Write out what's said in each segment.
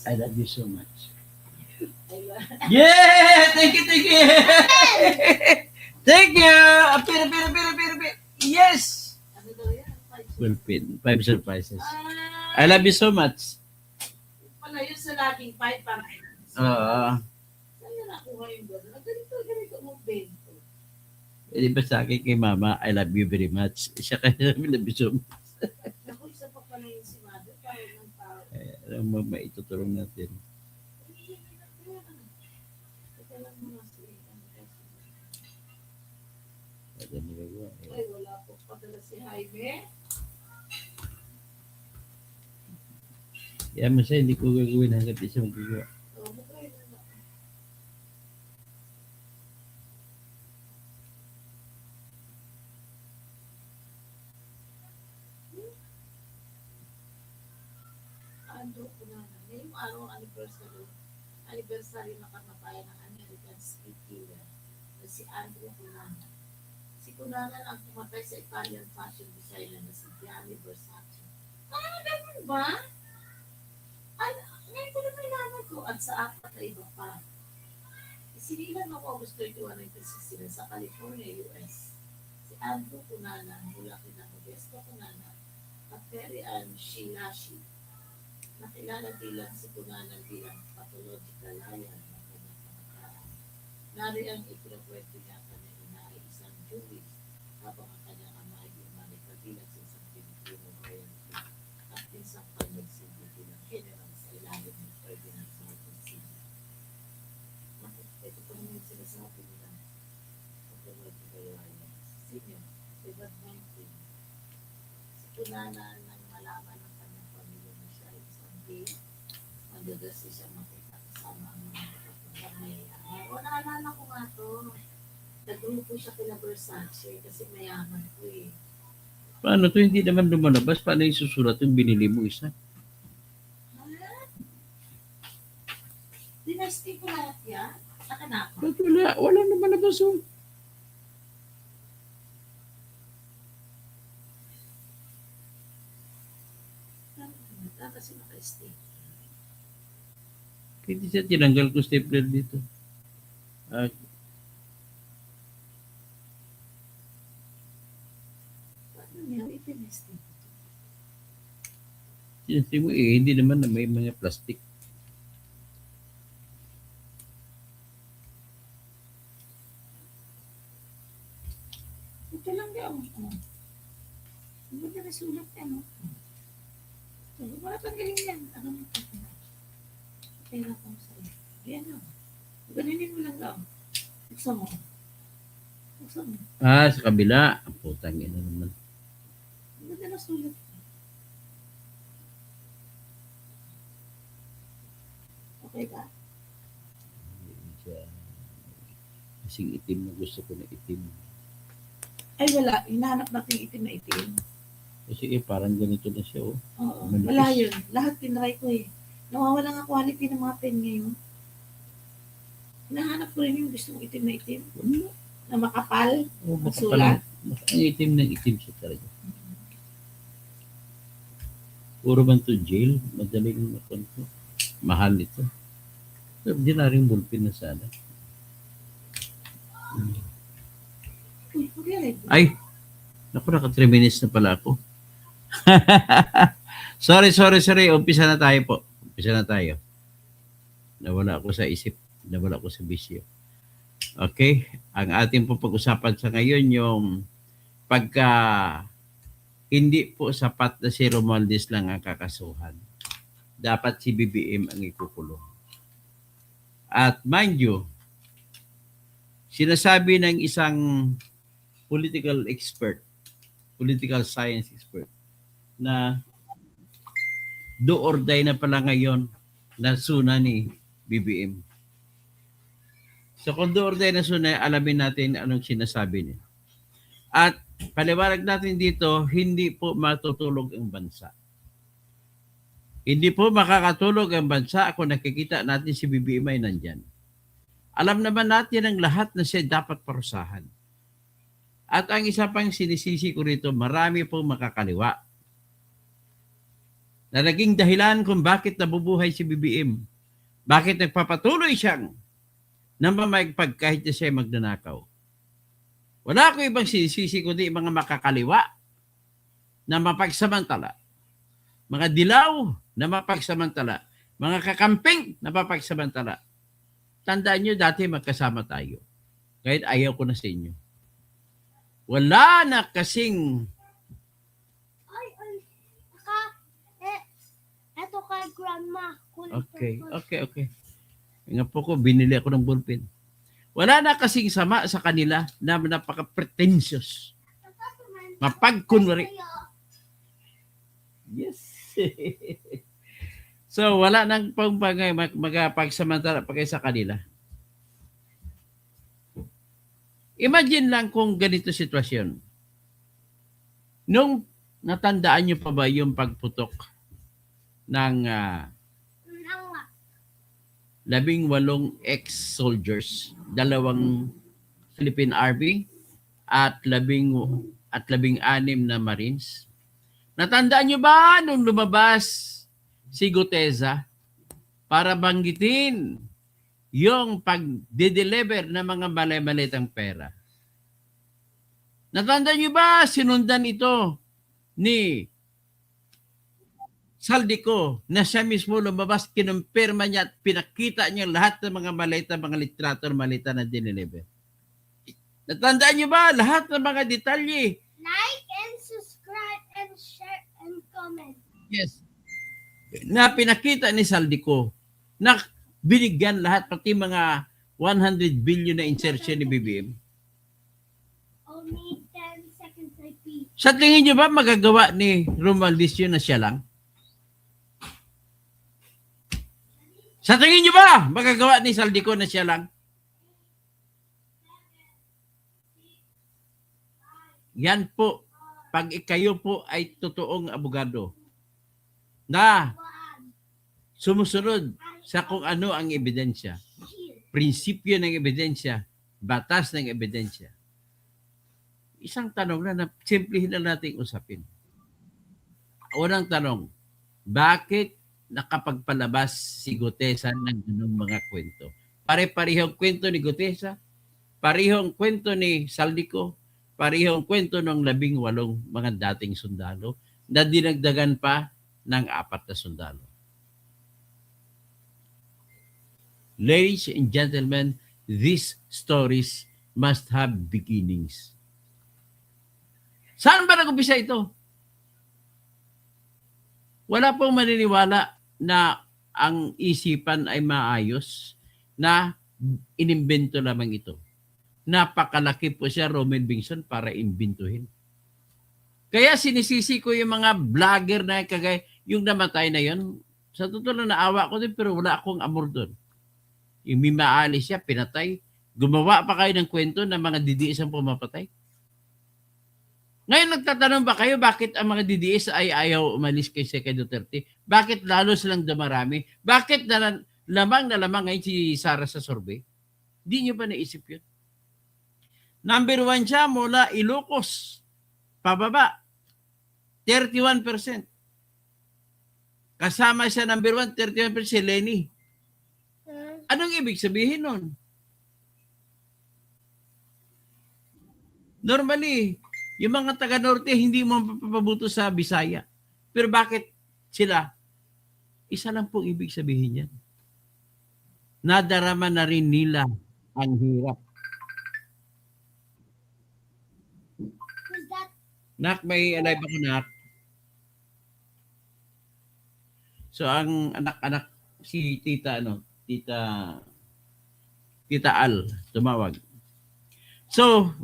I love you so much. Yeah! Thank you, thank you! Thank you! Apir. Yes! Well, pin. 5 surprises. I love you so much. Pala yun sa laging 5 para. Saan yun nakuha yung gano'n? Ganito mo bento. Di ba sa akin kay mama, I love you very much. Siya kaya I love you so much. Ako, isa pa pala yung si mother. Tawag ng tao. Ang mama, itutulong natin. Teka lang muna si Ano nagagawa? Ay, wala po padala si Jaime. Kaya mo siya, hindi ko gagawin hanggat di siya magagawa. Andrew Cunanan. Ngayong araw ang anniversary na kamatayan ng American street killer na si Andrew Cunanan. Si Cunanan ang pumatay sa Italian fashion designer na si Gianni Versace. Ganun ba? Ngayon ko na may laman ko at sa apat na iba pa. Isinilan noong August 31, 1969 sa California, US. Si Andrew Cunanan mula kina Modesto Cunanan at Terry Ann Shilashi. Nakilala bilang si Cunanan bilang pathological liar ng kanyang pangkalaan. Nari ang ikinukwento niya ang kanyang ina ay isang Jewish habang ang kanyang ama ay umani kabilang sa isang Pilipino royalty at pinsang pag-nagsilbi bilang general sa ilalim ng Ferdinand Marcos Sr. Ito pa naman yung sinasabi nila pathological liar. Senior, edad 19. Si Cunanan nang malaman ng kanyang pamilya na siya ay isang gay, magdadasi siya makita kasama ang mga kapatid. Naalala ko nga to. Nagrupo siya kina Versace kasi mayaman ko eh. Paano to? Hindi naman lumalabas. Paano yung susulat yung binili mo isa? Dinasti ko lahat yan? Nakanako? Ba't wala? Wala naman labas oh. Kasi naka-stay. Hindi siya tinanggal ko stapler dito. Paano niya itinesti? Sinasi mo eh, hindi naman na may mga plastic. Ito lang daw. Hindi ka nasulat yan. Wala pang galing yan. Ano mo ito? Pera ko sa'yo. Yan o. Ganinin mo lang daw. Buksan mo. Buksan mo. Sa kabila. Ang putang ina naman. Ang ganda na sulat. Okay ba? Kasing itim na gusto ko na itim. Ay wala. Hinahanap natin itim na itim. Kasi parang ganito na siya oh. Oo. Wala yun. Lahat tinry ko eh. Nawawala nga quality ng mga pen ngayon. Hinahanap ko rin yung gusto mong itim na itim. Na makapal. Ang sulat. Ang itim na itim siya talaga. Puro man to jail. Madaling makonto. Mahal ito. Hindi na rin bulpin na sana. Ay! Naku, naka 3 minutes na pala ako. Sorry. Umpisa na tayo po. Nawala ako sa isip. Nawala ako sa bisyo. Okay? Ang ating po pag-usapan sa ngayon yung pagka hindi po sapat na si Romualdez lang ang kakasuhan. Dapat si BBM ang ikukulong. At mind you, sinasabi ng isang political science expert, na do or die na pala ngayon na suna ni BBM. So kung do or die na suna, alamin natin anong sinasabi niya. At paliwanag natin dito, hindi po matutulog ang bansa. Hindi po makakatulog ang bansa kung nakikita natin si BBM ay nandyan. Alam naman natin ang lahat na siya dapat parusahan. At ang isa pang sinisisi ko rito, marami pong makakaliwa na naging dahilan kung bakit nabubuhay si BBM. Bakit nagpapatuloy siyang namamayagpag kahit na siya magnanakaw. Wala ko ibang sinisisi kundi mga makakaliwa na mapagsamantala. Mga dilaw na mapagsamantala. Mga kakamping na mapagsamantala. Tandaan nyo, dati magkasama tayo. Kahit ayaw ko na sa inyo. Wala na kasing... Eto kay grandma. Okay. Nga po ko, binili ako ng ballpen. Wala na kasing sama sa kanila na napaka-pretentious. Mapagkunwari. Yes. So, wala nang magpagsamantala pa kayo sa kanila. Imagine lang kung ganito sitwasyon. Nung natandaan nyo pa ba yung pagputok ng 18 ex-soldiers, 2 Philippine Army at 16 na Marines? Natandaan nyo ba nung lumabas si Guteza para banggitin yung pag-deliver ng mga malay-malitang pera? Natandaan nyo ba sinundan ito ni Saldico na siya mismo lumabas, kinumpirma niya at pinakita niya lahat ng mga malita, mga literatur, malita na dineliver? Natandaan nyo ba lahat ng mga detalye? Like and subscribe and share and comment. Yes. Na pinakita ni Saldico na binigyan lahat, pati mga 100 billion na insertion ni BBM. Only 10 seconds repeat. Sa tingin nyo ba magagawa ni Romualdez yun na siya lang? Sa tingin nyo ba magagawa ni Saldico na siya lang? Yan po, pag kayo po ay totoong abogado na sumusunod sa kung ano ang ebidensya, prinsipyo ng ebidensya, batas ng ebidensya. Isang tanong na simplihin na natin usapin. Unang tanong, bakit nakapagpalabas si Gutesa ng ganung mga kwento? Pare-parehong kwento ni Gutesa, parehong kwento ni Saldico, parehong kwento ng 18 mga dating sundalo na dinagdagan pa ng 4 na sundalo. Ladies and gentlemen, these stories must have beginnings. Saan ba nag-umpisa ito? Wala pong maniniwala na ang isipan ay maayos na inimbento lamang ito. Napakalaki po siya, Romel Bingson, para imbintuhin. Kaya sinisisi ko yung mga vlogger na kagaya, yung namatay na yon. Sa totoo lang naawa ko din, pero wala akong amor doon. Yung mimaalis siya, pinatay. Gumawa pa kayo ng kwento na mga DDS ang pumapatay. Ngayon nagtatanong ba kayo bakit ang mga DDS ay ayaw umalis kay Sec. Duterte? Bakit lalo silang dumarami? Bakit lamang ngayon si Sara sa survey? Di nyo ba naisip yun? Number 1 siya mula Ilocos, pababa, 31%. Kasama siya number 1, 31% si Lenny. Anong ibig sabihin nun? Normally, yung mga taga-norte hindi mo mapapabuto sa Bisaya. Pero bakit sila? Isa lang pong ibig sabihin yan. Nadarama na rin nila ang hirap. Who's that? Nak, may alive ako, Nak. So, ang anak-anak, si Tita Al, tumawag. So,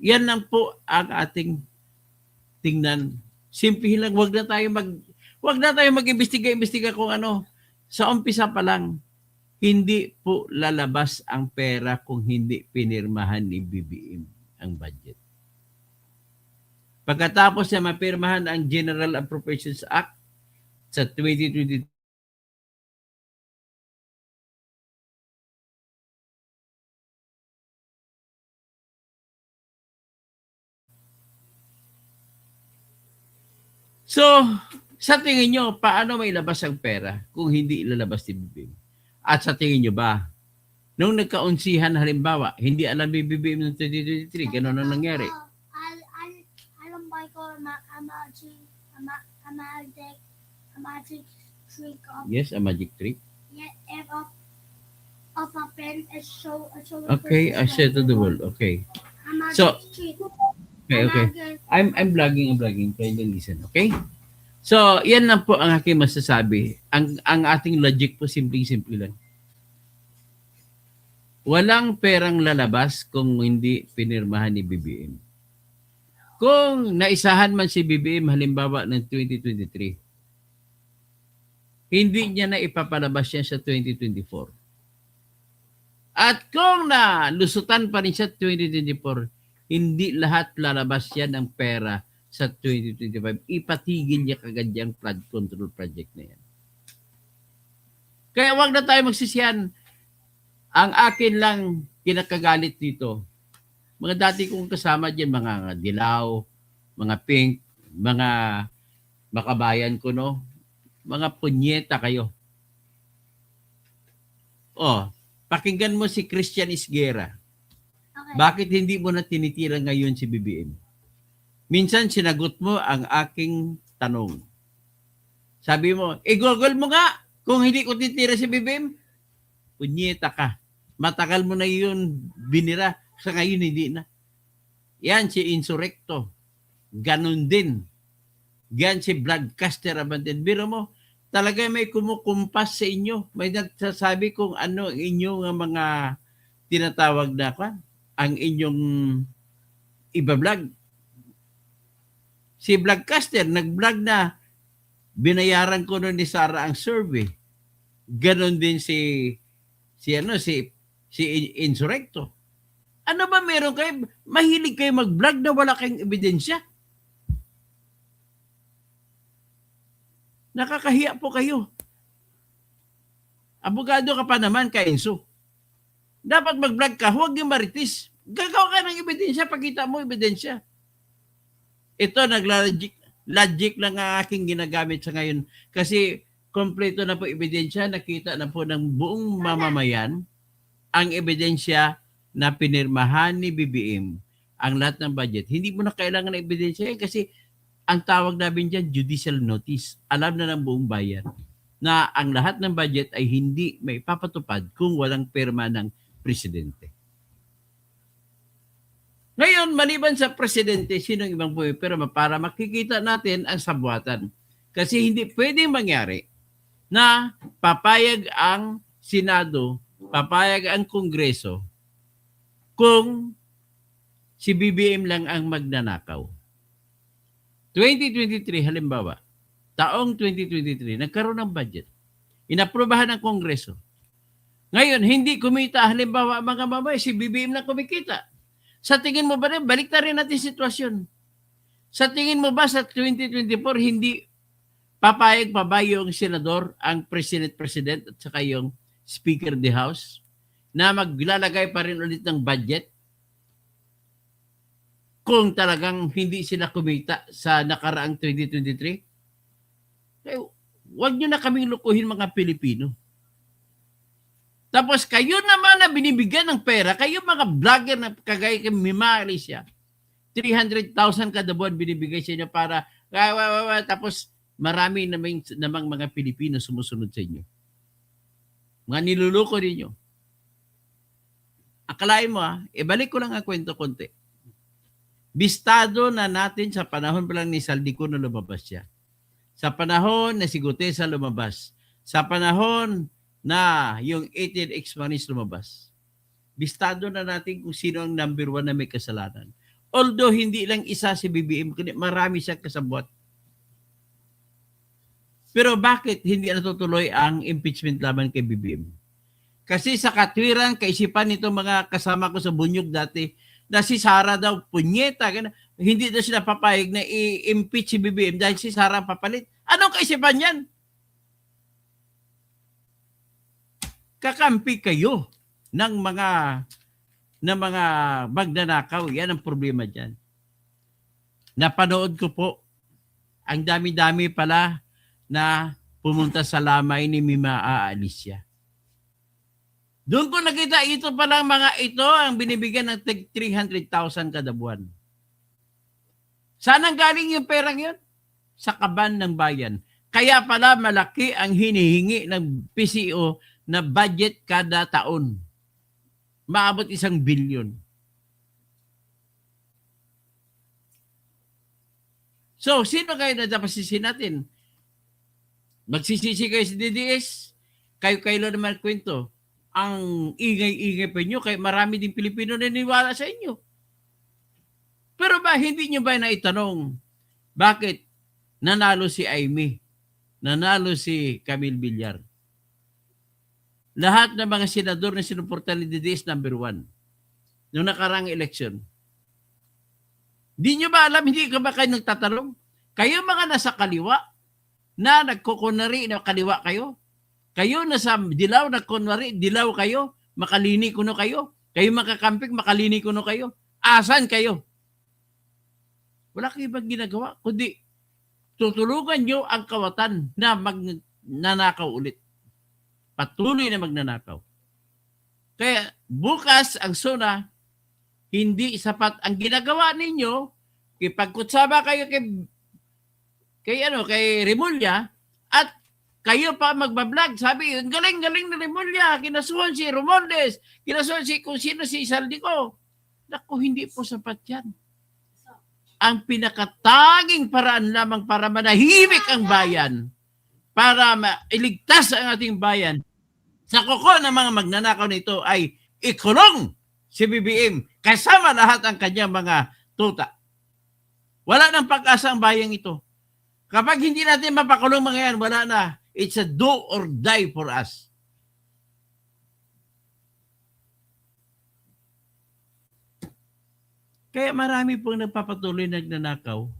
yan lang po ang ating tingnan. Simple lang, wag na tayo mag-imbestiga kung ano. Sa umpisa pa lang, hindi po lalabas ang pera kung hindi pinirmahan ni BBM ang budget. Pagkatapos na mapirmahan ang General Appropriations Act sa 2022, so, Sa tingin nyo, paano may labas ang pera kung hindi ilalabas ni BBM? At sa tingin nyo ba, nung nagkaunsihan halimbawa, hindi alam ni BBM ng 2023, gano'n ang nangyari. Alam ba ko a magic trick of Yes, a magic trick. if of a pen is show Okay, I said to the world. Okay. a magic So, trick. Okay. I'm vlogging. Try to listen. Okay? So, yan lang po ang aking masasabi. Ang ating logic po, simple lang. Walang perang lalabas kung hindi pinirmahan ni BBM. Kung naisahan man si BBM halimbawa ng 2023, hindi niya na ipapalabas yan sa 2024. At kung nalusutan pa rin siya 2024, hindi lahat lalabas yan ng pera sa 2025. Ipatigil niya kagad yung flood control project na yan. Kaya wag na tayo magsisiyan. Ang akin lang kinakagalit dito, mga dati kong kasama dyan, mga dilaw, mga pink, mga makabayan ko, no? Mga punyeta kayo. Pakinggan mo si Christian Isguera. Okay. Bakit hindi mo na tinitira ngayon si BBM? Minsan sinagot mo ang aking tanong. Sabi mo, i-google mo nga kung hindi ko titira si BBM. Punyeta ka. Matagal mo na yun binira. Sa ngayon hindi na. Yan si Insurrecto. Ganon din. Yan si Broadcaster Abandon. Biro mo, talaga may kumukumpas sa inyo. May nagsasabi kung ano ang inyong mga tinatawag na ang inyong iba-vlog. Si Vlogcaster, nag-vlog na binayaran ko nun ni Sarah ang survey. Ganon din si Insurrecto. Ano ba meron kayo? Mahilig kayo mag-vlog na wala kayong ebidensya. Nakakahiya po kayo. Abogado ka pa naman, Enzo. Dapat mag-vlog ka, huwag yung maritis. Gagawa ka ng ebidensya, pakita mo ebidensya. Ito, logic lang ang aking ginagamit sa ngayon. Kasi kompleto na po ebidensya, nakita na po ng buong mamamayan ang ebidensya na pinirmahan ni BBM ang lahat ng budget. Hindi mo na kailangan ng ebidensya kasi ang tawag namin dyan, judicial notice. Alam na ng buong bayan na ang lahat ng budget ay hindi may papatupad kung walang perma ng presidente. Ngayon, maliban sa presidente, sinong ibang pumipirma para makikita natin ang sabuatan. Kasi hindi pwedeng mangyari na papayag ang Senado, papayag ang Kongreso kung si BBM lang ang magnanakaw. 2023 halimbawa, taong 2023, nagkaroon ng budget. Inaprubahan ng Kongreso. Ngayon, hindi kumita halimbawa mga mamay, si BBM lang kumikita. Sa tingin mo ba rin, balik na rin natin sitwasyon. Sa tingin mo ba sa 2024, hindi papayag pa ba yung senador, ang president at saka yung speaker of the house na maglalagay pa rin ulit ng budget kung talagang hindi sila kumita sa nakaraang 2023? Huwag nyo na kaming lukuhin mga Pilipino. Tapos kayo naman na binibigyan ng pera, kayo mga vlogger na kagaya kay Mima Alicia, 300,000 kada buwan binibigay sa inyo para, tapos marami namang mga Pilipino sumusunod sa inyo. Mga niluluko ninyo. Akalain mo ibalik ko lang ang kwento konti. Bistado na natin sa panahon pa lang ni Saldico na lumabas siya. Sa panahon na si Gutesa lumabas. Sa panahon na yung 18 ex-manis lumabas. Bistado na natin kung sino ang number 1 na may kasalanan. Although hindi lang isa si BBM, kundi marami siyang kasabwat. Pero bakit hindi natutuloy ang impeachment laban kay BBM? Kasi sa katwiran, kaisipan nito mga kasama ko sa Bunyog dati, na si Sara daw, punyeta, hindi daw sila papayag na i-impeach si BBM dahil si Sara papalit. Anong kaisipan yan? Kakampi kayo ng mga magnanakaw. Yan ang problema dyan. Napanood ko po, ang dami-dami pala na pumunta sa lamay ni Mima Alicia. Doon ko nakita ito palang mga ito ang binibigyan ng 300,000 kada buwan. Saan ang galing yung perang yun? Sa kaban ng bayan. Kaya pala malaki ang hinihingi ng PCO na budget kada taon. Maabot 1 bilyon. So, sino kayo na dapat sisi natin? Magsisisi kayo sa DDS? Kayo naman kwento. Ang ingay-ingay pa nyo, kaya marami din Pilipino na naniwala sa inyo. Pero ba, hindi nyo ba naitanong, bakit nanalo si Amy? Nanalo si Camille Villar? Lahat ng mga senador na sinuporta ni DDS number 1 noong nakarang eleksyon. Di nyo ba alam, hindi ka ba kayo nagtatanong? Kayo mga nasa kaliwa na nagkukunari na kaliwa kayo? Kayo nasa dilaw na kunwari, dilaw kayo, makalini kuno kayo. Kayo makakampik, makalini kuno kayo. Asan kayo? Wala kayo bang ginagawa? Kundi tutulungan nyo ang kawatan na magnanakaw ulit. Patuloy na magnanakaw. Kaya bukas ang SONA, hindi sapat ang ginagawa ninyo. Ipagkutsaba kayo kay Remulla at kayo pa magbablog. Sabi, galing-galing na Remulla. Kinasuhan si Romualdez. Kinasuhan si kung sino si Saldico. Naku, hindi po sapat yan. Ang pinakatanging paraan lamang para manahimik ang bayan, para iligtas ang ating bayan sa kuko ng mga magnanakaw nito ay ikulong si BBM kasama lahat ang kanyang mga tuta. Wala nang pag-asa ang bayang ito. Kapag hindi natin mapakulong mga yan, wala na. It's a do or die for us. Kaya marami pong nagpapatuloy nagnanakaw.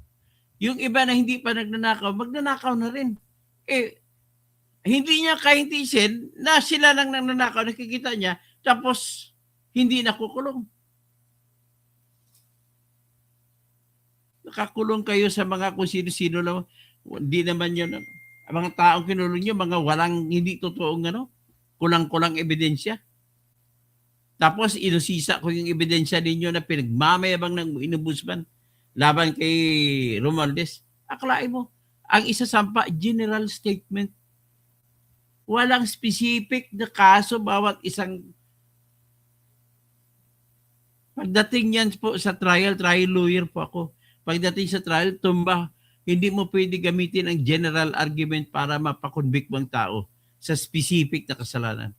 Yung iba na hindi pa nagnanakaw, magnanakaw na rin. Hindi niya kaintindihan na sila lang nagnanakaw, nakikita niya, tapos hindi nakukulong. Nakakulong kayo sa mga kung sino-sino lang. Hindi naman yun. Ang mga taong kinulong nyo, mga walang, hindi totoong kulang-kulang ebidensya. Tapos inusisa ko yung ebidensya ninyo na pinagmamayabang ng inubusman laban kay Romualdez. Akalain mo, ang isasampa, general statement. Walang specific na kaso bawat isang. Pagdating yan po sa trial lawyer po ako. Pagdating sa trial, tumba. Hindi mo pwede gamitin ang general argument para mapakonvict mong tao sa specific na kasalanan.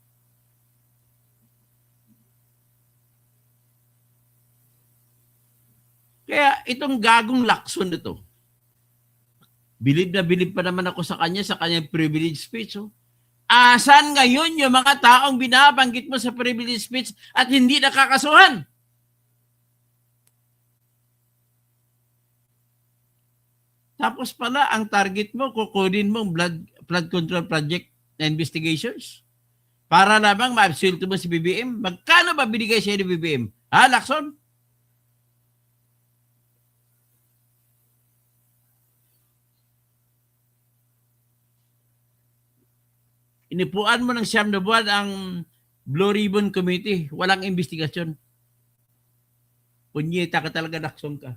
Kaya itong gagong Lacson nito, bilib na bilib pa naman ako sa kanyang privilege speech. Oh. Asan ngayon yung mga taong binabanggit mo sa privilege speech at hindi nakakasuhan? Tapos pala, ang target mo, kukunin mong flood control project na investigations para lamang ma-absuelto mo si BBM. Magkano ba binigay siya ni BBM? Ha, Lacson? Inipuan mo ng 9 na buwan ang Blue Ribbon Committee. Walang investigasyon. Punyeta ka talaga, Lacson ka.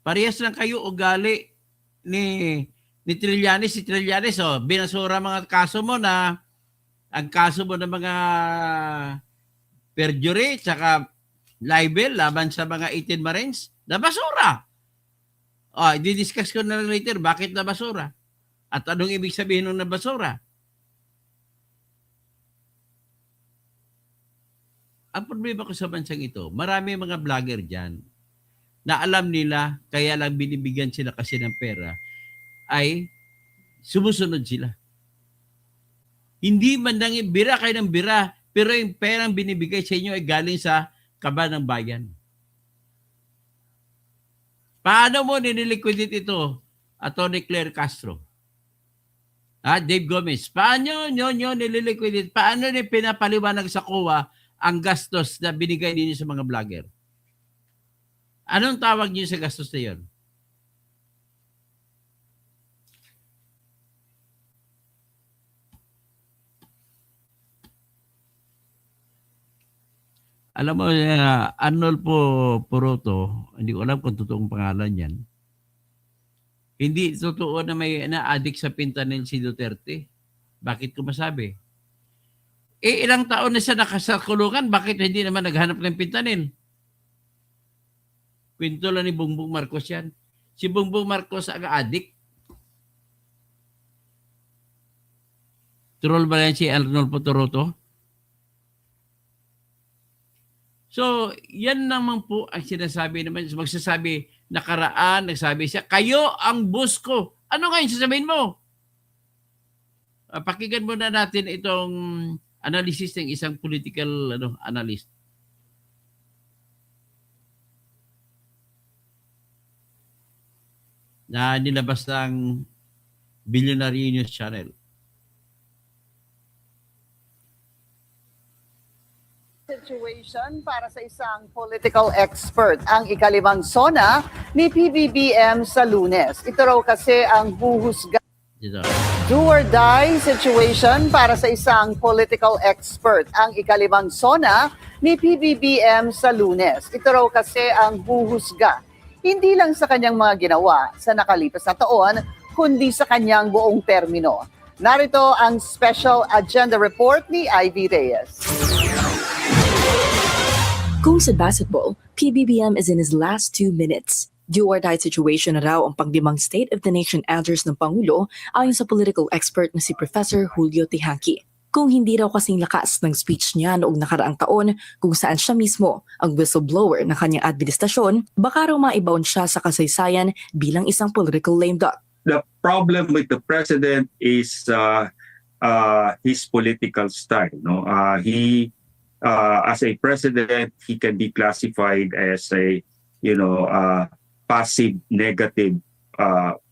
Parehas lang kayo ugali ni Trillanes. Si Trillanes, binasura mga kaso mo na ang kaso mo ng mga perjury tsaka libel laban sa mga 18 Marines, nabasura. I-discuss ko na lang later bakit nabasura. At anong ibig sabihin ng nabasura? Ang problema ko sa bansang ito, marami mga vlogger dyan na alam nila, kaya lang binibigyan sila kasi ng pera, ay sumusunod sila. Hindi man lang bira kayo ng bira, pero yung perang binibigay sa inyo ay galing sa kaba ng bayan. Paano mo nililiquidate ito, Atty. Claire Castro? Dave Gomez, paano nyo nililiquidate? Paano nyo pinapaliwanag sa COA ang gastos na binigay ninyo sa mga vlogger? Anong tawag niyo sa gastos na yun? Alam mo, Arnolfo Poroto, hindi ko alam kung totoong pangalan yan. Hindi totoo na may na-addict sa fentanyl si Duterte. Bakit ko masabi? Ilang taon na siya nakasakulungan, bakit hindi naman naghanap ng fentanyl? Kwento lang ni Bongbong Marcos yan. Si Bongbong Marcos ang addict. Troll ba yan si Arnolfo Poroto? So, yan naman po ang sinasabi naman. Magsasabi, nakaraan, nagsabi siya, kayo ang boss ko. Ano ngayon sasabihin mo? Pakinggan muna natin itong analysis ng isang political analyst. Na nilabas ng Billionaire News Channel. Situation para sa isang political expert ang ikalimang SONA ni PBBM sa Lunes. Ito raw kasi ang huhusga. Dito. Do or die situation para sa isang political expert ang ikalimang SONA ni PBBM sa Lunes. Ito raw kasi ang huhusga hindi lang sa kanyang mga ginawa sa nakalipas na taon, kundi sa kanyang buong termino. Narito ang special agenda report ni Ivy Reyes. Kung sa basketball, PBBM is in his last 2 minutes. Do or die situation na raw ang panglimang State of the Nation address ng Pangulo ayon sa political expert na si Professor Julio Tehanqui. Kung hindi raw kasing lakas ng speech niya noong nakaraang taon kung saan siya mismo ang whistleblower ng kanyang administrasyon, baka raw maibaon siya sa kasaysayan bilang isang political lame duck. The problem with the president is his political style. No, he as a president, he can be classified as a passive, negative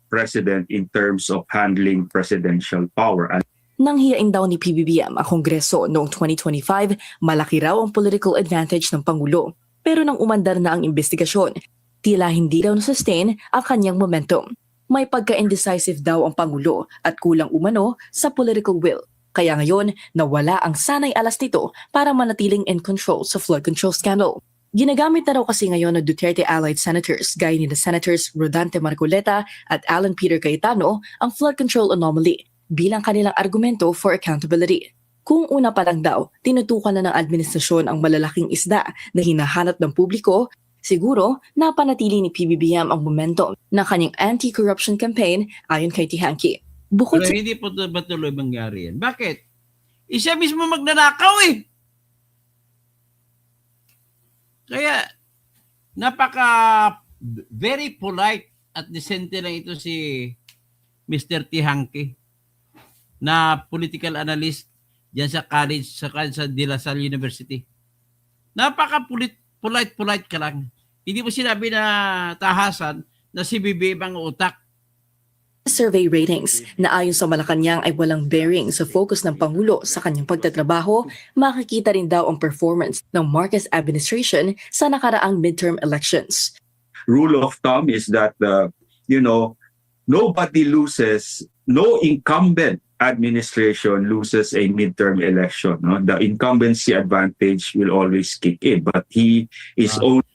president in terms of handling presidential power. Nang hiyain daw ni PBBM ang Kongreso noong 2025, malaki raw ang political advantage ng Pangulo. Pero nang umandar na ang investigasyon, tila hindi raw na-sustain ang kanyang momentum. May pagka-indecisive daw ang Pangulo at kulang umano sa political will. Kaya ngayon, nawala ang sanay alas nito para manatiling in control sa flood control scandal. Ginagamit na raw kasi ngayon ng Duterte-allied senators gaya ni Senators Rodante Marcoleta at Alan Peter Cayetano ang flood control anomaly bilang kanilang argumento for accountability. Kung una pa lang daw, tinutukan na ng administrasyon ang malalaking isda na hinahanap ng publiko, siguro napanatili ni PBBM ang momentum ng kanyang anti-corruption campaign ayon kay Tehanqui. Bukod Pero sa hindi po tuloy mangyari yan. Bakit? Siya mismo magnanakaw eh. Kaya, very polite at decente lang ito si Mr. Tehanqui na political analyst diyan sa college, sa De La Salle University. Polite ka lang. Hindi mo sinabi na tahasan na si BBM ang utak. survey ratings na ayon sa Malacanang ay walang bearing sa focus ng Pangulo sa kanyang pagtatrabaho, makikita rin daw ang performance ng Marcos administration sa nakaraang midterm elections. Rule of thumb is that nobody loses, no incumbent administration loses a midterm election. No? The incumbency advantage will always kick in, but he is only.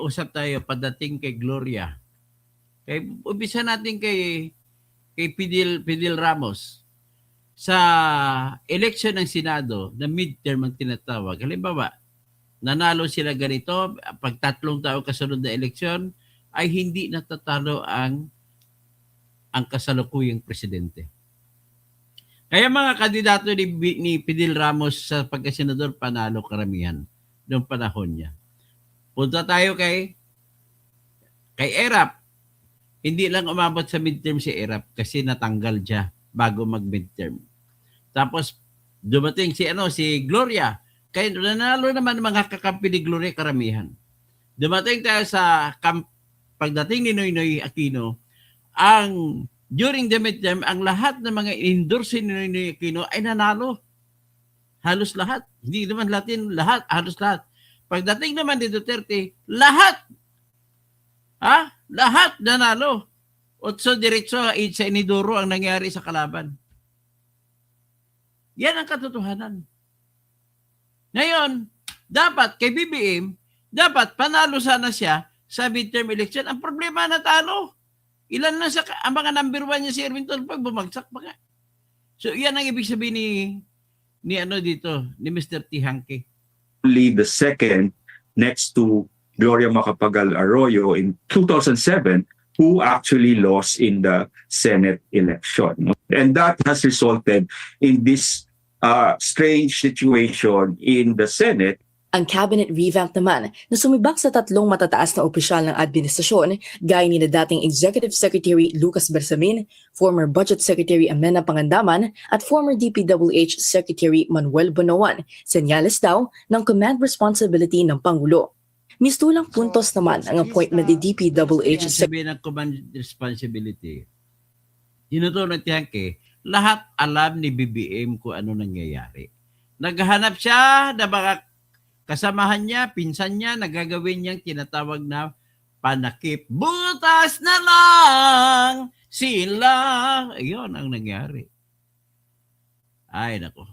Usap tayo padating kay Gloria. Umpisa natin kay Pidil Ramos. Sa election ng Senado, na midterm ang tinatawag. Halimbawa, nanalo sila ganito, pag 3 taon kasunod na eleksyon, ay hindi natatalo ang kasalukuyang presidente. Kaya mga kandidato ni Pidil Ramos sa pagkasenador, panalo karamihan noong panahon niya. Punta tayo kay Erap. Hindi lang umabot sa midterm si Erap kasi natanggal siya bago mag-midterm. Tapos dumating si Gloria. Kaya nanalo naman mga kakampi ni Gloria karamihan. Dumating tayo sa pagdating ni Noynoy Aquino, during the midterm, ang lahat ng mga endorse ni Noynoy Aquino ay nanalo. Halos lahat. Hindi naman lahat, halos lahat. Pagdating naman ni Duterte, lahat nanalo. Otso diretso sa inidoro ang nangyari sa kalaban. Yan ang katotohanan. Ngayon, dapat kay BBM, dapat panalo sana siya sa midterm election. Ang problema, natalo. Ilan na ang mga number 1 niya si Erwin Tulfo, bumagsak pa nga. So, yan ang ibig sabihin ni Mr. Tihanke. Only the second next to Gloria Macapagal Arroyo in 2007 who actually lost in the Senate election. And that has resulted in this strange situation in the Senate. Ang cabinet revamp naman na sumibak sa 3 matataas na opisyal ng administrasyon gaya ni na dating Executive Secretary Lucas Bersamin, former Budget Secretary Amena Pangandaman at former DPWH Secretary Manuel Bonoan, senyales daw ng command responsibility ng Pangulo. Mistulang puntos naman ang appointment ni DPWH Ang sabi ng command responsibility, tinuturo ng Tihanke, lahat alam ni BBM kung ano nangyayari. Naghahanap siya na mga kasamahan niya, pinsan niya, nagagawin niyang tinatawag na panakip. Butas na lang sila. Ayun ang nangyari. Ay, nako.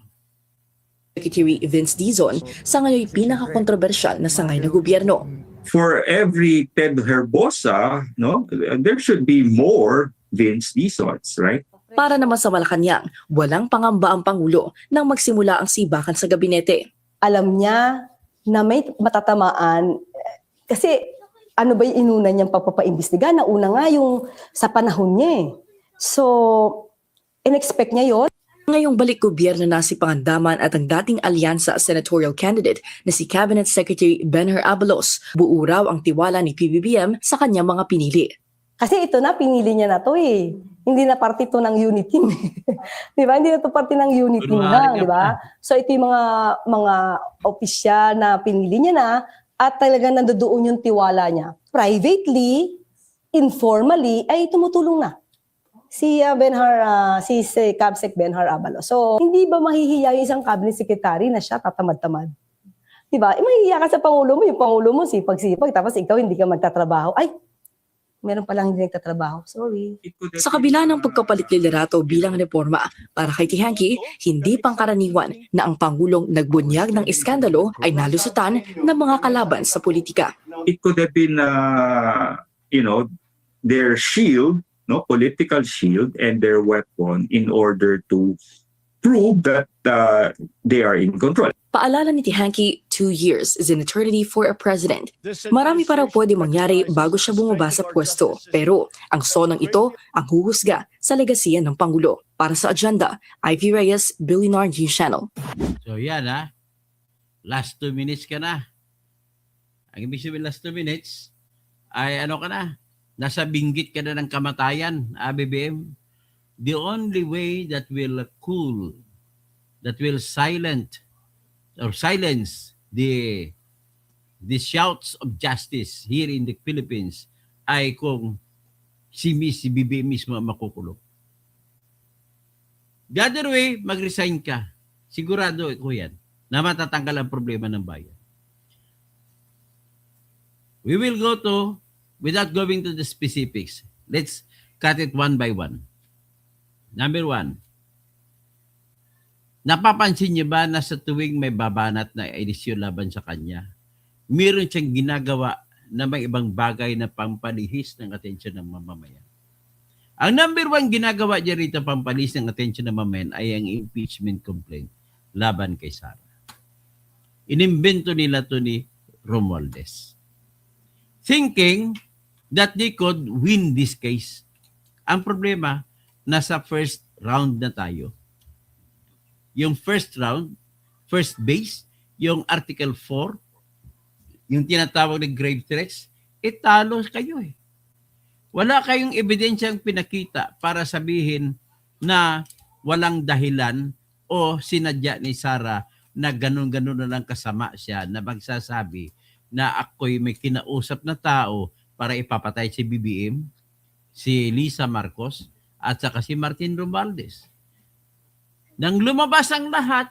Secretary Vince Dizon sa ngayon pinaka-kontrobersyal na sangay na gobyerno. For every Ted Herbosa, no, there should be more Vince Dizons, right? Para naman sa Malacanang, walang pangamba ang Pangulo nang magsimula ang sibakan sa gabinete. Alam niya na may matatamaan kasi ano ba yung inuna niyang pagpapaimbestiga? Nauna nga yung sa panahon niya eh. So, in-expect niya yon. Ngayong balik gobyerno na si Pangandaman at ang dating alyansa senatorial candidate na si Cabinet Secretary Benher Abalos, buo raw ang tiwala ni PBBM sa kanyang mga pinili. Kasi ito na, pinili niya na to eh. Hindi na parte to ng unit team. Di ba? Hindi na to parte ng unit team lang, di ba? So ito yung mga opisyal na pinili niya na at talagang nandoon yung tiwala niya. Privately, informally, ay tumutulong na. Si Cabsec Benhar Abalos. So hindi ba mahihiya yung isang cabinet secretary na siya tatamad-tamad? Di ba? Mahihiya ka sa Pangulo mo, yung Pangulo mo sipag-sipag, tapos ikaw hindi ka magtatrabaho. Ay, meron palang hindi nagtatrabaho. Sorry. Sa kabila ng pagkapalit liderato bilang reforma, para kay Tihanke, hindi pangkaraniwan na ang Pangulong nagbunyag ng iskandalo ay nalusutan ng mga kalaban sa politika. It could have been, their shield, no, political shield and their weapon in order to prove that they are in control. Paalala ni Tihanke, 2 years is an eternity for a president. Marami pa raw pwede mangyari bago siya bumaba sa pwesto. Pero ang sonang ito ang huhusga sa legasiyan ng Pangulo. Para sa agenda, Ivy Reyes, Billionaire News Channel. So yan last 2 minutes ka na. Ang ibig sabihin last 2 minutes ay ano ka na, nasa binggit ka na ng kamatayan, BBM. The only way that will cool, that will silence the shouts of justice here in the Philippines ay kung si BBM mismo ang makukulong. The other way, mag-resign ka. Sigurado ko yan na matatanggal ang problema ng bayan. We will go to, without going to the specifics, let's cut it one by one. Number 1, napapansin niyo ba na sa tuwing may babanat na edisyon laban sa kanya, meron siyang ginagawa na may ibang bagay na pampalihis ng atensyon ng mamamayan? Ang number 1 ginagawa niya rito pampalihis ng atensyon ng mamamayan ay ang impeachment complaint laban kay Sara. Inimbento nila to ni Romualdez, thinking that they could win this case. Ang problema, nasa first round na tayo. Yung first round, first base, yung Article 4, yung tinatawag na grave threats, talo kayo eh. Wala kayong ebidensyang pinakita para sabihin na walang dahilan o sinadya ni Sara na ganun-ganun na lang kasama siya na magsasabi na ako'y may kinausap na tao para ipapatay si BBM, si Lisa Marcos, at saka si Martin Romualdez. Nang lumabas ang lahat,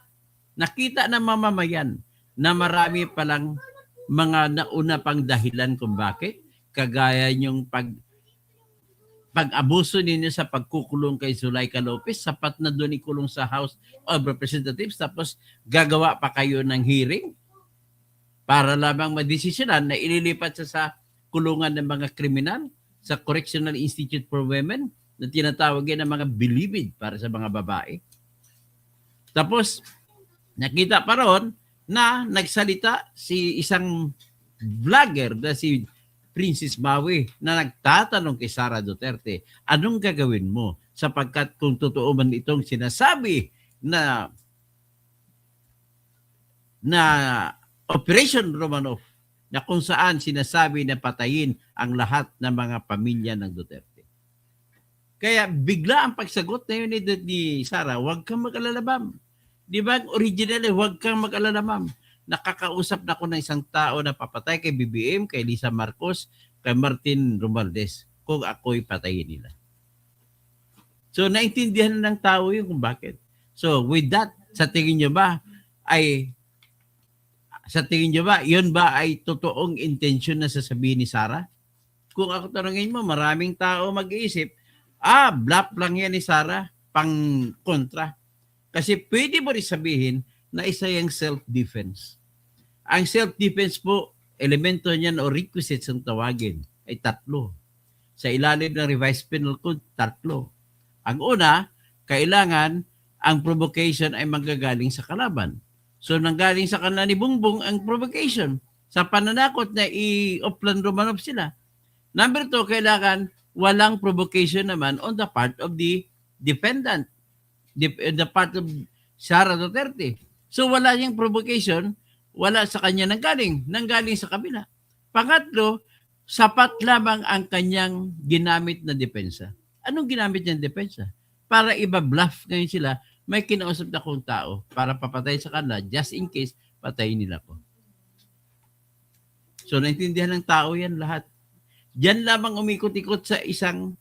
nakita ng mamamayan na marami palang mga nauna pang dahilan kung bakit, kagaya yung pag-abuso ninyo sa pagkukulong kay Zuleika Lopez, sapat na doon ikulong sa House of Representatives, tapos gagawa pa kayo ng hearing para lamang madesisyonan na ililipat siya sa kulungan ng mga kriminal sa Correctional Institute for Women na tinatawag ng mga bilibid para sa mga babae. Tapos, nakita pa ron na nagsalita si isang vlogger na si Princess Maui na nagtatanong kay Sara Duterte, anong gagawin mo? Sapagkat kung totoo man itong sinasabi na Operation Romanov na kung saan sinasabi na patayin ang lahat ng mga pamilya ng Duterte. Kaya bigla ang pagsagot na yun ni Sara, huwag kang mag-alala, ma'am. Di ba, originally, huwag kang mag-alala, ma'am. Nakakausap na ako ng isang tao na papatay kay BBM, kay Lisa Marcos, kay Martin Romualdez, kung ako'y patayin nila. So, naintindihan ng tao yun kung bakit. So, with that, sa tingin nyo ba, yun ba ay totoong intensyon na sasabihin ni Sara? Kung ako tanongin mo, maraming tao mag-iisip, bluff lang yan ni Sara, pang kontra. Kasi pwede mo rin sabihin na isa yung self-defense. Ang self-defense po, elemento niyan o requisites ang tawagin ay 3. Sa ilalim ng Revised Penal Code, 3. Ang una, kailangan ang provocation ay manggagaling sa kalaban. So, nanggaling sa kanila ni Bongbong ang provocation. Sa pananakot na i-Oplan Romanov sila. Number 2, kailangan walang provocation naman on the part of the defendant. The part of Sara Duterte. So, wala niyang provocation, wala sa kanya nanggaling sa kabila. Pangatlo, sapat lamang ang kanyang ginamit na depensa. Anong ginamit niyang depensa? Para iba-bluff ngayon sila, may kinausap na kong tao para papatay sa kanila just in case patayin nila ko. So, naintindihan ng tao yan lahat. Diyan lamang umikot-ikot sa isang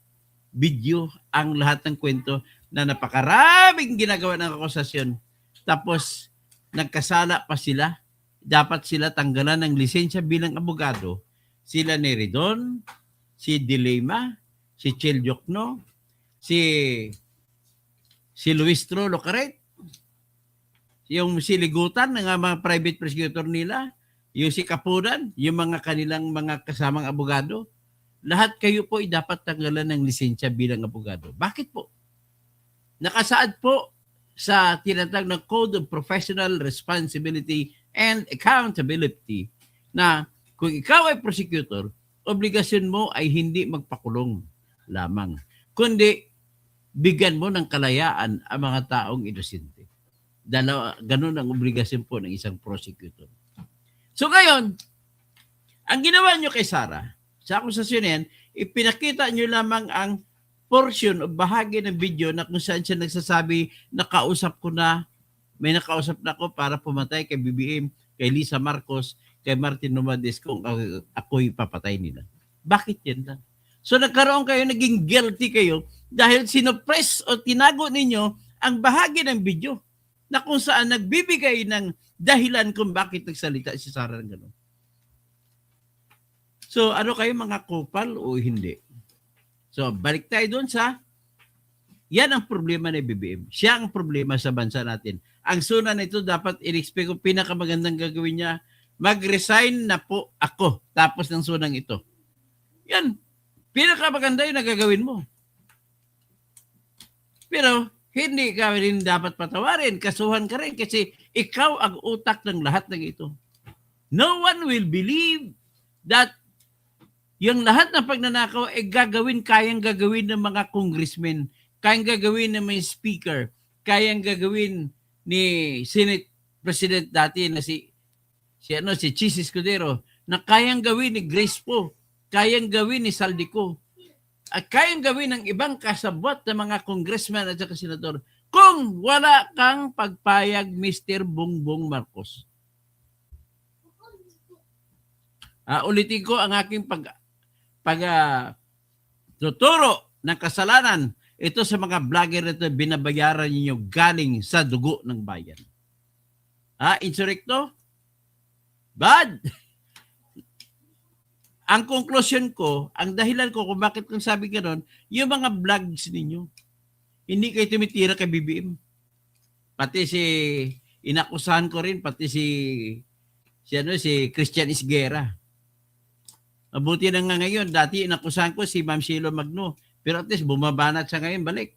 video ang lahat ng kwento na napakaraming ginagawa ng akusasyon. Tapos, nagkasala pa sila. Dapat sila tanggalan ng lisensya bilang abogado. Sila ni Ridon, si Dilema, si Chel Jokno, si Luis Tro Locaret, yung siligutan ng mga private prosecutor nila, yung si Kapunan, yung mga kanilang mga kasamang abogado, lahat kayo po ay dapat tanggalan ng lisensya bilang abogado. Bakit po? Nakasaad po sa tinatawag na Code of Professional Responsibility and Accountability na kung ikaw ay prosecutor, obligasyon mo ay hindi magpakulong lamang, kundi bigyan mo ng kalayaan ang mga taong inosente. Ganun ang obligasyon po ng isang prosecutor. So ngayon, ang ginawa nyo kay Sara, sa akusasyon yan, ipinakita nyo lamang ang portion o bahagi ng video na kung saan siya nagsasabi, may nakausap na ako para pumatay kay BBM, kay Lisa Marcos, kay Martin Romualdez kung ako'y papatay nila. Bakit yan lang? So nagkaroon kayo, naging guilty kayo dahil sinopress o tinago ninyo ang bahagi ng video na kung saan nagbibigay ng dahilan kung bakit nagsalita si Sara ng gano'n. So ano kayo, mga kupal o hindi? So balik tayo doon yan ang problema ni BBM. Siya ang problema sa bansa natin. Ang suna nito dapat in-expect ko, pinakamagandang gagawin niya, mag-resign na po ako tapos ng sunang ito. Yan. Pinakamaganda yung nagagawin mo. Pero hindi ka rin dapat patawarin. Kasuhan ka rin kasi ikaw ang utak ng lahat ng ito. No one will believe that yung lahat ng pagnanakaw ay kayang gagawin ng mga congressmen, kayang gagawin ng mga speaker, kayang gagawin ni Senate President dati na si Chis Escudero, na kayang gawin ni Grace Poe, kayang gawin ni Saldico, at kayang gawin ng ibang kasabwat na mga congressman at saka senador kung wala kang pagpayag, Mr. Bongbong Marcos. Ulitin ko ang aking tuturo ng kasalanan. Ito sa mga vlogger na ito, binabayaran ninyo galing sa dugo ng bayan. Insurrecto? Bad! ang conclusion ko, ang dahilan ko kung bakit kung sabi gano'n, yung mga vlogs ninyo, hindi kayo tumitira kay BBM. Pati inakusahan ko rin, pati si Christian Isguera. Mabuti na nga ngayon, dati inakusahan ko si Ma'am Sheila Magno, pero at least bumabanat siya ngayon, balik.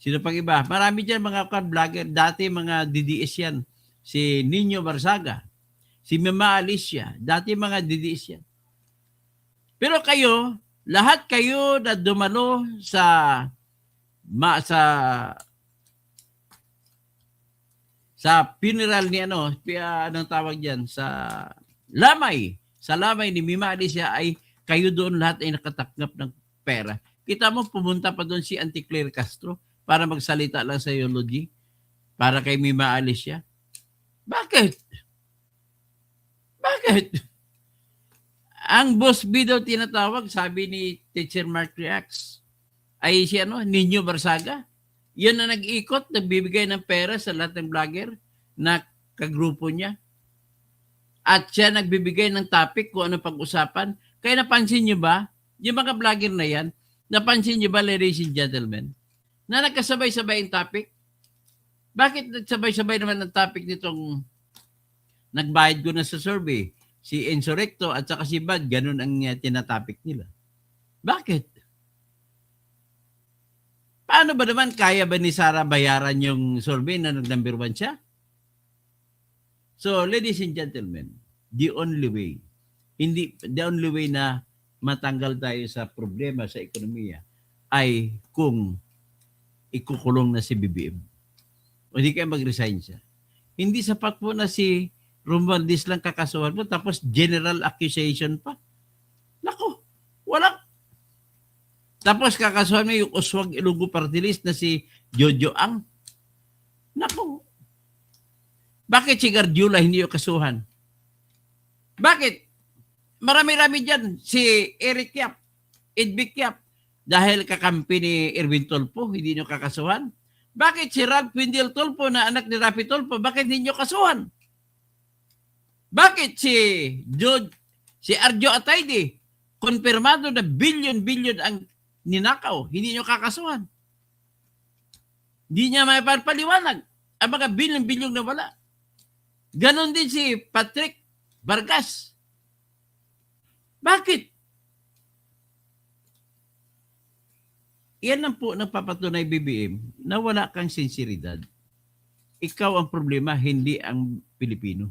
Sino pang iba? Marami dyan mga vlogger, dati mga DDS yan. Si Nino Barzaga, si Mama Alicia, dati mga DDS yan. Pero kayo, lahat kayo na dumalo sa funeral ni anong tawag diyan, sa lamay ni Mima Alicia, ay kayo doon lahat ay nakataknap ng pera. Kita mo, pumunta pa doon si Auntie Claire Castro para magsalita lang sa eulogy para kay Mima Alicia. Bakit? Ang boss B daw tinatawag, sabi ni Teacher Mark Reacts, ay si Nino Barzaga. Yun na nag-ikot, nagbibigay ng pera sa lahat ng vlogger na kagrupo niya. At siya nagbibigay ng topic kung ano pag-usapan. Kaya napansin niyo ba, yung mga vlogger na yan, napansin niyo ba, ladies and gentlemen, na nagkasabay-sabay yung topic? Bakit nagsabay-sabay naman ang topic nitong nagbayad ko na sa survey? Si Enzo Recto at saka si Bad, ganun ang tinatopic nila. Bakit? Paano ba naman, kaya ba ni Sara bayaran yung survey na nag-number 1 siya? So, ladies and gentlemen, the only way na matanggal tayo sa problema sa ekonomiya ay kung ikukulong na si BBM. O hindi kayo mag-resign siya. Hindi sapat po na si Romualdez lang kakasuhan mo, tapos general accusation pa. Nako, walang. Tapos kakasuhan mo yung Uswag Ilunggo Party List na si Jojo Ang. Nako. Bakit si Gardiula hindi yung kasuhan? Bakit? Marami-rami dyan. Si Eric Yap, Edvic Yap, dahil kakampi ni Erwin Tolpo, hindi nyo kakasuhan. Bakit si Ralph Windel Tolpo na anak ni Rafi Tolpo, bakit hindi nyo kasuhan? Bakit si Arjo Atayde, konfirmado na billion ang ninakaw, hindi nyo kakasuhan? Hindi niya may paliwanag ang mga billion na wala. Ganon din si Patrick Vargas. Bakit? Yan lang po nagpapatunay, BBM, na wala kang sinseridad. Ikaw ang problema, hindi ang Pilipino.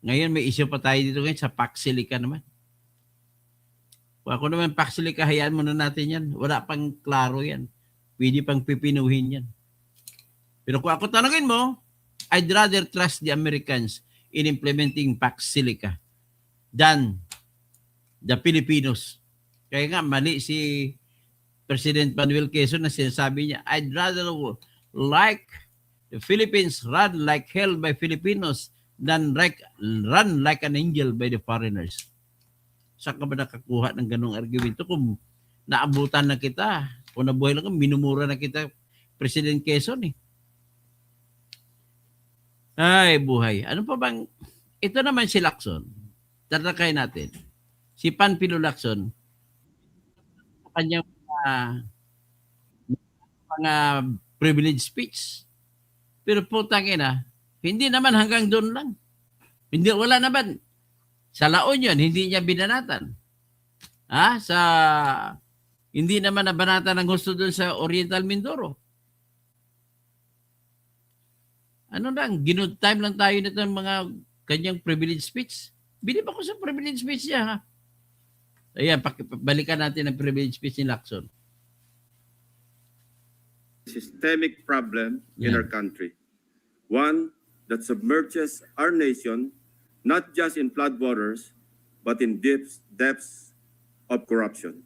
Ngayon may issue pa tayo dito ngayon sa Paxilica naman. Kung ako naman Paxilica, hayaan muna natin yan. Wala pang klaro yan. Pwede pang pipinuhin yan. Pero kung ako tanongin mo, I'd rather trust the Americans in implementing Paxilica than the Filipinos. Kaya nga, mali si President Manuel Quezon na sinasabi niya, I'd rather like the Philippines run like hell by Filipinos than run like an angel by the foreigners. Saan ka ba nakakuha ng ganong argumento? Kung naabutan na kita, kung nabuhay lang, minumura na kita, President Quezon eh. Ay, buhay. Ano pa bang, ito naman si Lacson. Tatakay natin. Si Panfilo Lacson, kanyang mga privilege speech. Pero putang ina, hindi naman hanggang doon lang. Hindi, wala naman. Sa La Union, hindi niya binanatan. Hindi naman nabanatan ng gusto doon sa Oriental Mindoro. Ano lang, good time lang tayo nito ng mga kanyang privilege speech. Bilib ako sa privilege speech niya, ha? Ayan, balikan natin ang privilege speech ni Lacson. Systemic problem in our country. One that submerges our nation not just in floodwaters, but in depths of corruption.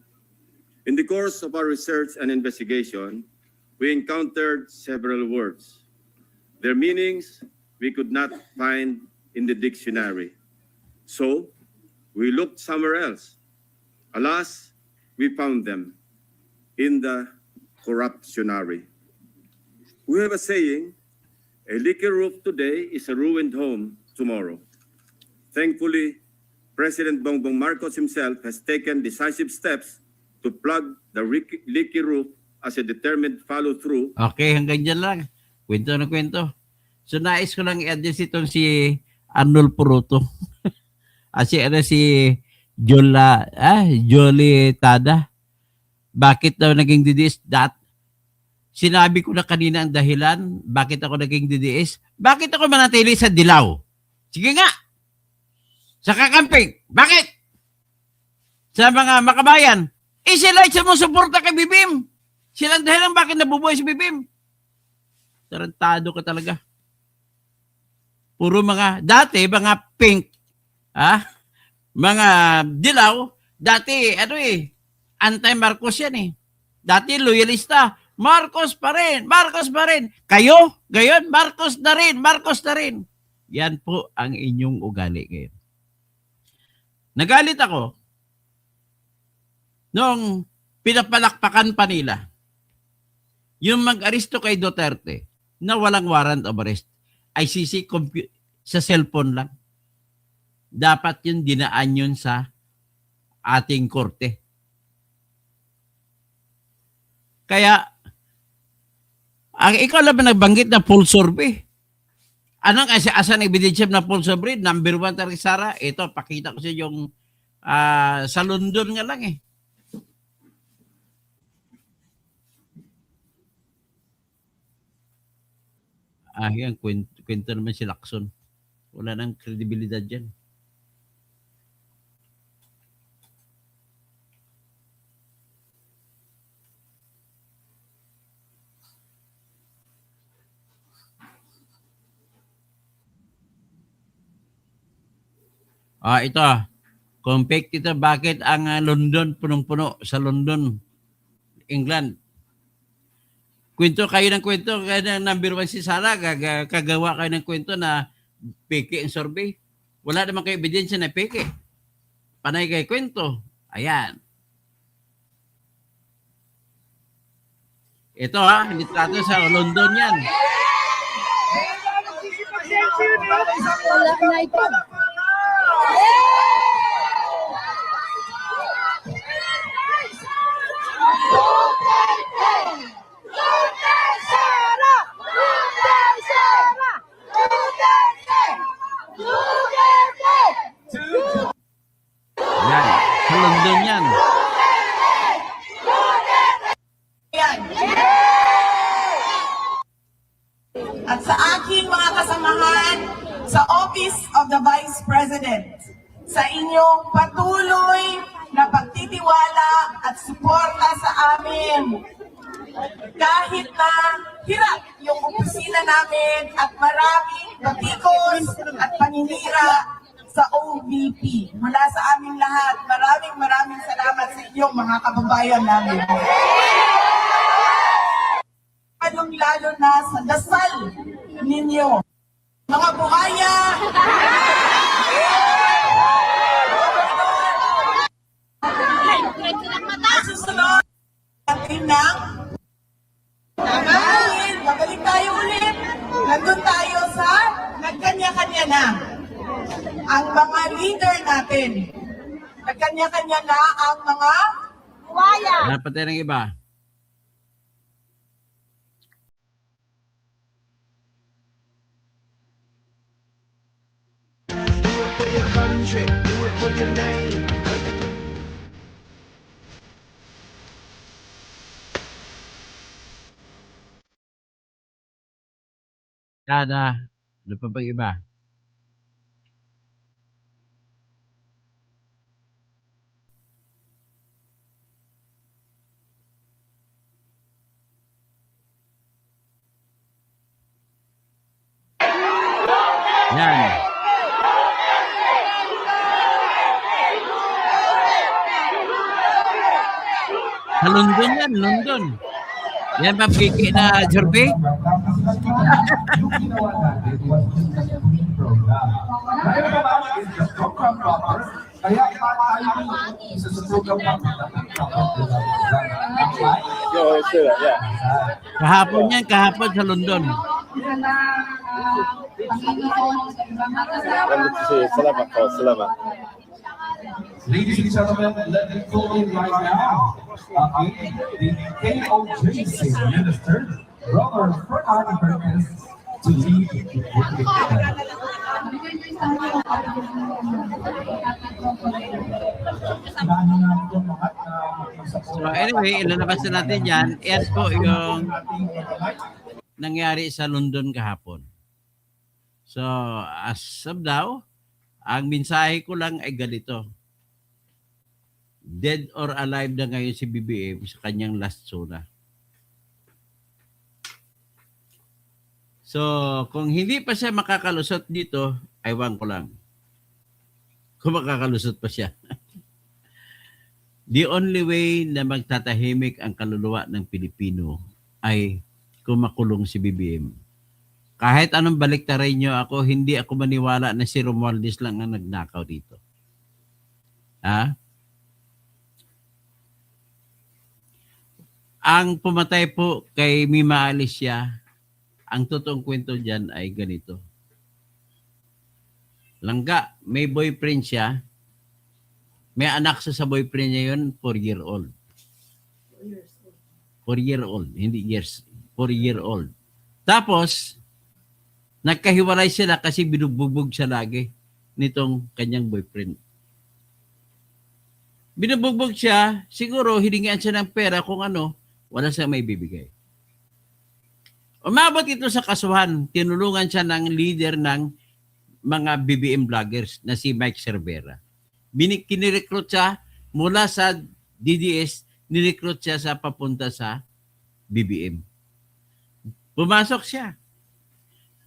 In the course of our research and investigation, we encountered several words. Their meanings we could not find in the dictionary. So, we looked somewhere else. Alas, we found them in the corruptionary. We have a saying, A leaky roof today is a ruined home tomorrow. Thankfully, President Bongbong Marcos himself has taken decisive steps to plug the leaky roof as a determined follow-through. Okay, hanggang dyan lang. Kwento na kwento. So nais ko lang i-address itong si Arnold Puruto. si Jolie Tada. Bakit daw naging DDS? Sinabi ko na kanina ang dahilan. Bakit ako naging DDS? Bakit ako manatili sa dilaw? Sige nga. Sa kakamping. Bakit? Sa mga makabayan. Sila sumusuporta kay BBM. Silang dahilan bakit nabubuhay si BBM. Tarantado ka talaga. Puro dati mga pink, mga dilaw, dati, anti-Marcos yan eh. Dati loyalista, Marcos pa rin. Kayo, gayon, Marcos na rin. Yan po ang inyong ugali ngayon. Nagalit ako nung pinapalakpakan pa nila yung mag-aresto kay Duterte na walang warrant of arrest. ICC sa cellphone lang. Dapat yun dinaan yun sa ating korte. Kaya, ikaw lang ba nagbanggit na full survey? Anong asan ebidensya na full survey? Number 1 talaga, Sara. Ito, pakita ko sa yung sa London nga lang eh. Yan, kwento naman si Lacson. Wala nang kredibilidad dyan. Ito. Compact ito. Bakit ang London punong-puno sa London, England? Kwento kayo ng kwento. Kaya number 1 si Sara, kagawa kayo ng kwento na peke ang survey. Wala naman kayo ebidensya na peke. Panay kayo kwento. Ayan. Ito litrato sa London yan. Wala na ito. Yan. Sa London yan. At sa aking mga kasamahan sa Office of the Vice President, sa inyong patuloy na pagtitiwala at suporta sa amin. Kahit na hirap yung opisina namin at maraming batikos at paninira sa OVP. Mula sa aming lahat, maraming salamat sa inyong mga kababayan namin. Lalong-lalo na sa dasal ninyo. Mga buhaya, susunod natin ng dahil babalik tayo ulit. Nandun tayo sa nagkanya-kanya na. Ang mga leader natin. Nagkanya-kanya na ang mga buhaya. Dapat tayo ng iba. Ano pa bang iba? Yan. Sa London yan, London. Yan ba piki na survey? Kahapon yan, kahapon sa London. Panginoon sa ibang Salamat po, salamat. Ladies and gentlemen, let me call in right now, the KOJC Minister, Brother Fernando Perez, to lead the So anyway, ilalabas na natin yan. Yan po yung nangyari sa London kahapon. So as of now, ang mensahe ko lang ay ganito. Dead or alive na ngayon si BBM sa kanyang last zona. So, kung hindi pa siya makakalusot dito, aywan ko lang. Kung makakalusot pa siya. The only way na magtatahimik ang kaluluwa ng Pilipino ay kung makulong si BBM. Kahit anong baliktarin nyo ako, hindi ako maniwala na si Romualdez lang ang nagnakaw dito. Ha? Ang pumatay po kay Mima Alicia, ang totoong kwento dyan ay ganito. Langga, may boyfriend siya. May anak sa boyfriend niya yun, 4-year-old. 4-year-old, hindi years. 4-year-old. Tapos, nagkahiwalay sila kasi binubugbog siya lagi nitong kanyang boyfriend. Binubugbog siya, siguro hiningian siya ng pera kung ano, wala siya may bibigay. Umabot ito sa kasuhan, tinulungan siya ng leader ng mga BBM vloggers na si Mike Cervera. Kinirecruit siya mula sa DDS, nirecruit siya sa papunta sa BBM. Pumasok siya.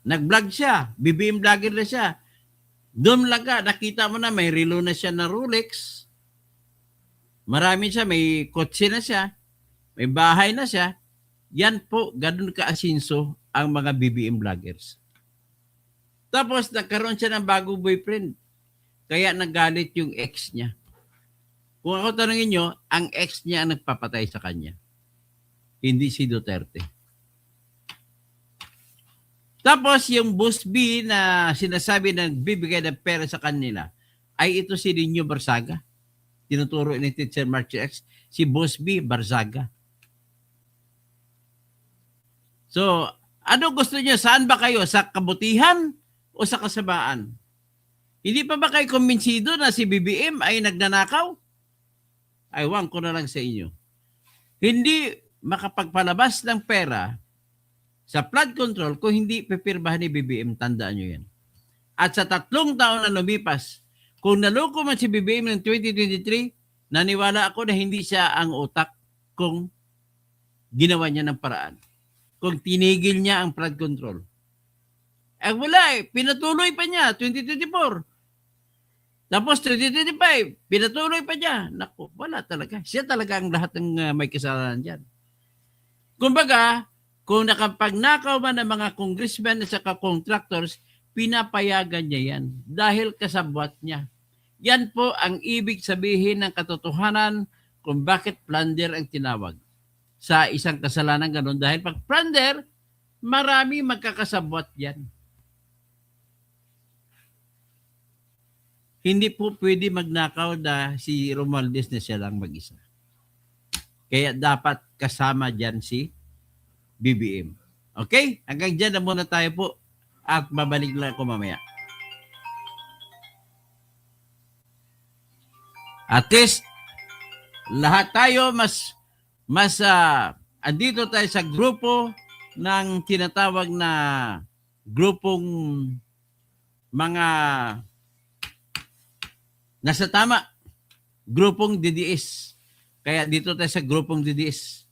Nag-vlog siya. BBM vlogger na siya. Doon laga, nakita mo na may relo na siya na Rolex. Marami siya, may kotse na siya. May bahay na siya. Yan po, ganun ka-asinso ang mga BBM vloggers. Tapos, nagkaroon siya ng bagong boyfriend. Kaya nagalit yung ex niya. Kung ako tanongin nyo, ang ex niya ang nagpapatay sa kanya. Hindi si Duterte. Tapos, yung Boss B na sinasabi na bibigay ng pera sa kanila, ay ito si Nino Barzaga. Tinuturo ni Teacher March X, si Boss B Barzaga. So, ano gusto niyo? Saan ba kayo? Sa kabutihan o sa kasamaan? Hindi pa ba kayo kumbinsido na si BBM ay nagnanakaw? Aywan ko na lang sa inyo. Hindi makapagpalabas ng pera sa flood control kung hindi pipirmahan ni BBM. Tandaan nyo yan. At sa 3 taon na lumipas, kung naloko man si BBM ng 2023, naniwala ako na hindi siya ang utak kung ginawa niya ng paraan. Kung tinigil niya ang flood control. Eh wala eh, pinatuloy pa niya 2024. Tapos 2025, pinatuloy pa niya. Naku, wala talaga. Siya talaga ang lahat ng may kasalanan dyan. Kumbaga, kung nakapagnakaw man ng mga congressmen at saka contractors, pinapayagan niya yan dahil kasabwat niya. Yan po ang ibig sabihin ng katotohanan kung bakit plunder ang tinawag sa isang kasalanan ganun. Dahil pag plunder, marami magkakasabwat yan. Hindi po pwede magnakaw na si Romualdez na siya lang mag-isa. Kaya dapat kasama dyan si BBM. Okay? Hanggang dyan na muna tayo po at babalik lang ako mamaya. At least, lahat tayo andito tayo sa grupo ng tinatawag na grupong mga nasa tama, grupong DDS. Kaya dito tayo sa grupong DDS.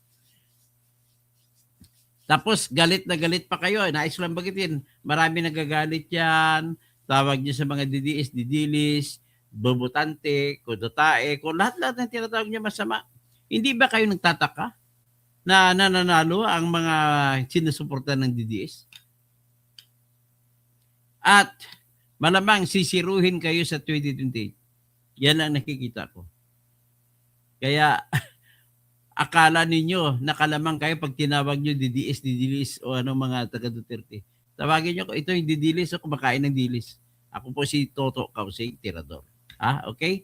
Tapos galit na galit pa kayo. Nais lang bagitin. Marami nagagalit yan. Tawag niyo sa mga DDS, didilis, bobotante, kudotae, kung lahat-lahat ng tinatawag niyo masama. Hindi ba kayo nagtataka na nananalo ang mga sinusuporta ng DDS? At malamang sisiruhin kayo sa 2028. Yan ang nakikita ko. Kaya akala ninyo nakalamang kayo pag tinawag nyo DDS, didilis o ano mga taga Duterte. Tawagin niyo ko, ito yung didilis o kumakain ng dilis. Ako po si Toto Kausay, Tirador. Okay?